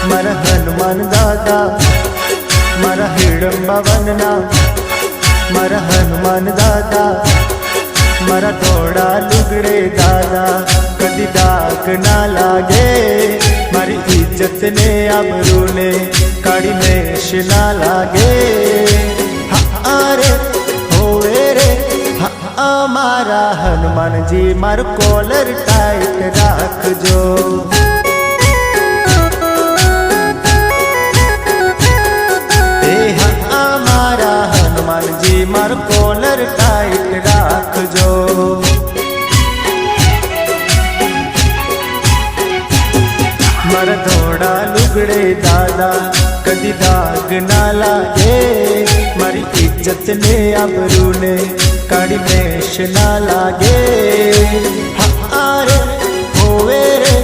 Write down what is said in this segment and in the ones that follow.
मारा हनुमान दादा मारा हिडंबा वनना मारा हनुमान दादा मारा धोड़ा लुगड़े दादा कदी दाग ना लागे मारी इज्जत ने आबरू ने काड़ी मेश ना लागे अरे होवे रे मारा हनुमान जी मार कॉलर टाइट राखजो मारा हनुमान जी मार कॉलर टाइट राखजो मारा धोड़ा लुगड़े दादा कदी दाग ना लागे मारी इज्जत ने आबरू ने काड़ी मेश ना लागे अरे होवे रे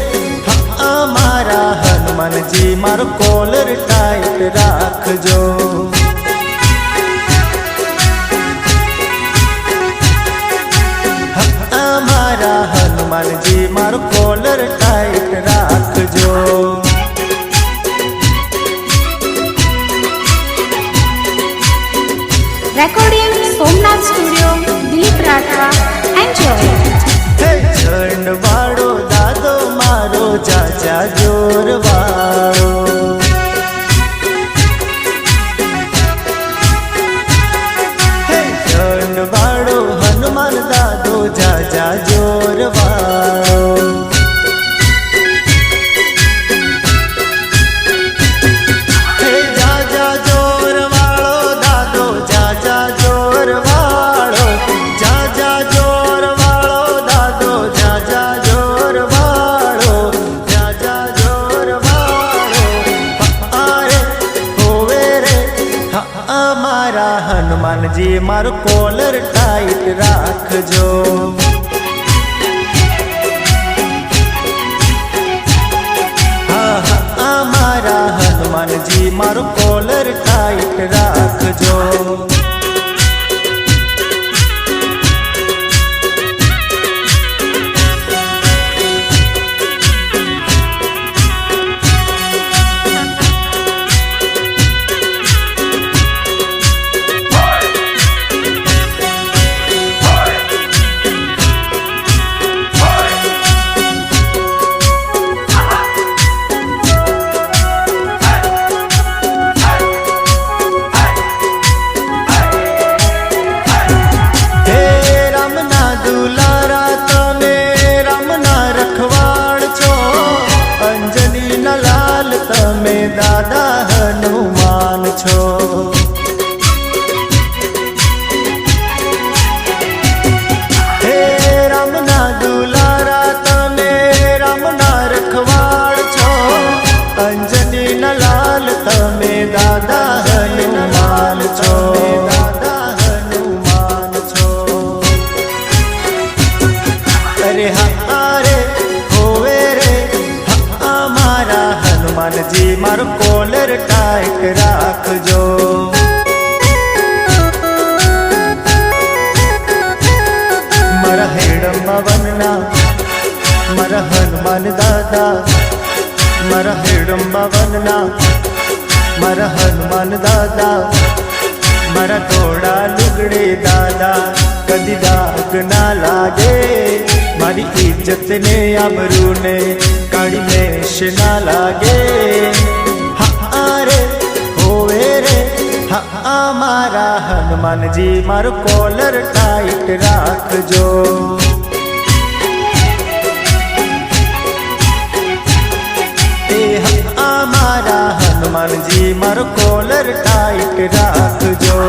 मारा हनुमान जी मारो कॉलर टाइट राखजो मारा हनुमान जी मारो कॉलर टाइट राखजो Recording Somnath studio Dilip Rathwa enjoy झंड वाड़ो दादो मारो चाचा जोर वाड़ो झंड वाड़ो हनुमान दादो चाचा जोर वाड़ो जाजा जोर वाड़ो दादो जाजा जोर वाड़ो जाजा जोर वाड़ो दादो जाजा जोर वाड़ो जाजा जोर वाड़ो अरे होवे रे मारा हनुमान जी मारो कॉलर टाइट राखजो मारा हनुमान जी मारो कॉलर टाइट राखजो दादा हनुमान छो हे रामना दुलारा तमे रामना रखवाड़ छो अंजनी न लाल तमे दादा हनुमान छो दादा हनुमान छो अरे हारे होवे रे मारा हनुमान जी मारो कॉलर टाइट राखजो मारा हिडंबा वनना मारा हनुमान दादा मारा हिडंबा वनना मारा हनुमान दादा मारा धोड़ा लुगड़े दादा कदी दाग ना लागे मारी इज्जत ने आबरू ने काड़ी मेश ना लागे अरे होवे रे मारा हनुमान जी मारो कॉलर टाइट राखजो मारा हनुमान जी मारो कॉलर टाइट राखजो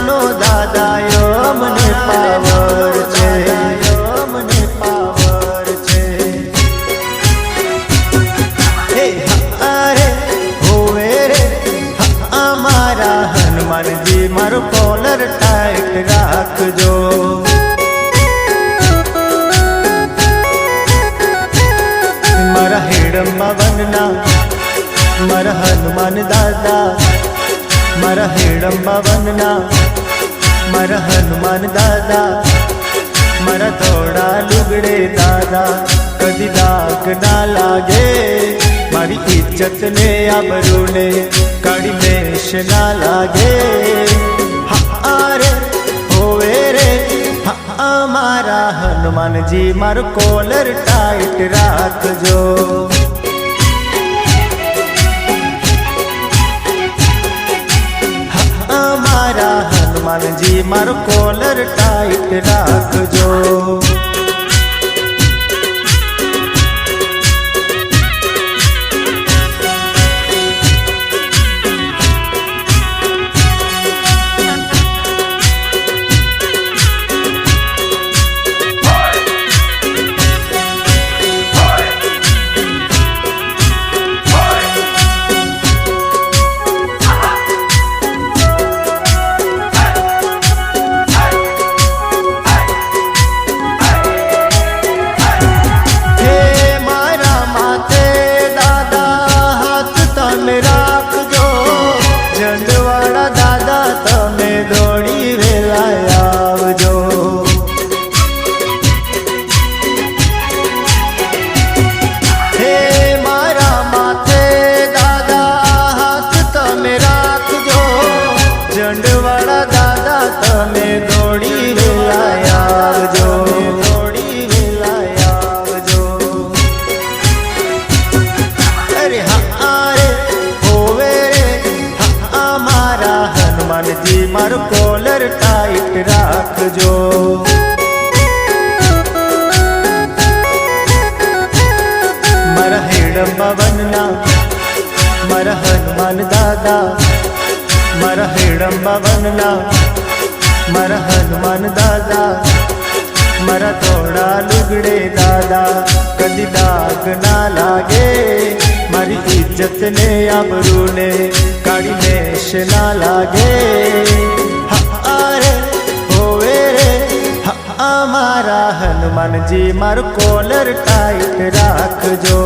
નો દાદાયો મને પાવર છે, મને પાવર છે. હે અરે હોવે રે અમારા હનુમાનજી મારો કોલર ટાઈટ રાખજો. મારા હેડમાં વનના મારા હનુમાન દાદા, મારા હેડમાં વનના મારા હનુમાન દાદા, મારા થોડા લુગડે દાદા કદી દાગ ના લાગે, મારી ઇજ્જત ને આબરૂને કાળી મેશ ના લાગે. હારે હોવે રે અમારા હનુમાનજી મારો કોલર ટાઈટ રાખજો. અમારા હનુમાનજી મારો કોલર ટાઈટ રાખજો. હનુમાનજી મારો કોલર ટાઈટ રાખજો. મારા હેડમાં વનના મારા હનુમાન દાદા, મારા હેડમાં વનના મારા હનુમાન દાદા, મારા થોડા લુગડે દાદા કદી દાગ ના લાગે, મારી ઇજ્જત ને આબરૂને કાળી મેશ ના લાગે. હારે હોવે રે અમારા હનુમાનજી મારો કોલર ટાઈટ રાખજો.